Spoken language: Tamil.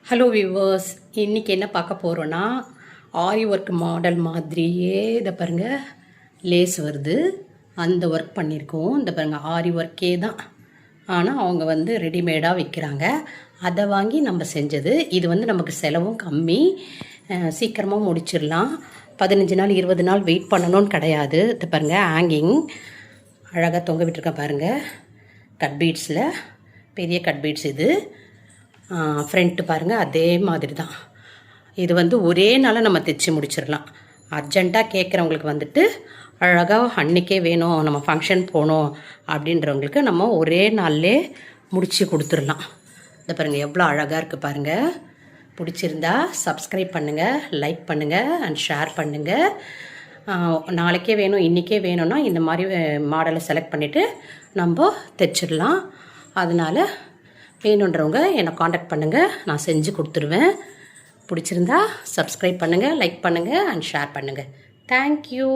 ஹலோ வியூவர்ஸ், இன்றைக்கி என்ன பார்க்க போகிறோன்னா ஆரி ஒர்க் மாடல் மாதிரியே இதை பாருங்கள் லேஸ் வருது. அந்த ஒர்க் பண்ணியிருக்கோம். இந்த பாருங்கள் ஆரி ஒர்க்கே தான், ஆனால் அவங்க ரெடிமேடாக விற்கிறாங்க. அதை வாங்கி நம்ம செஞ்சது. இது நமக்கு செலவும் கம்மி, சீக்கிரமாக முடிச்சிடலாம். 15 நாள் 20 நாள் வெயிட் பண்ணணும்னு கிடையாது. இதை பாருங்கள் ஹேங்கிங் அழகாக தொங்க விட்டுருக்கேன் பாருங்கள். கட் பீட்ஸில் பெரிய கட் பீட்ஸ் இது. ஃப்ரண்ட்டு பாருங்கள் அதே மாதிரி தான். இது ஒரே நாளில் நம்ம தைச்சி முடிச்சிடலாம். அர்ஜெண்ட்டாக கேட்குறவங்களுக்கு அழகாக அன்றைக்கே வேணும், நம்ம ஃபங்க்ஷன் போகணும் அப்படின்றவங்களுக்கு நம்ம ஒரே நாள்லே முடித்து கொடுத்துடலாம். இந்த பாருங்கள் எவ்வளோ அழகாக இருக்குது பாருங்கள். பிடிச்சிருந்தா சப்ஸ்கிரைப் பண்ணுங்கள், லைக் பண்ணுங்கள் அண்ட் ஷேர் பண்ணுங்கள். நாளைக்கே வேணும் இன்றைக்கே வேணும்னா இந்த மாதிரி மாடலை செலக்ட் பண்ணிவிட்டு நம்ம தைச்சிடலாம். அதனால் வேணுன்றவங்க என்னை காண்டாக்ட் பண்ணுங்கள், நான் செஞ்சு கொடுத்துருவேன். பிடிச்சிருந்தா சப்ஸ்கிரைப் பண்ணுங்கள், லைக் பண்ணுங்கள் அண்ட் ஷேர் பண்ணுங்கள். தேங்க்யூ.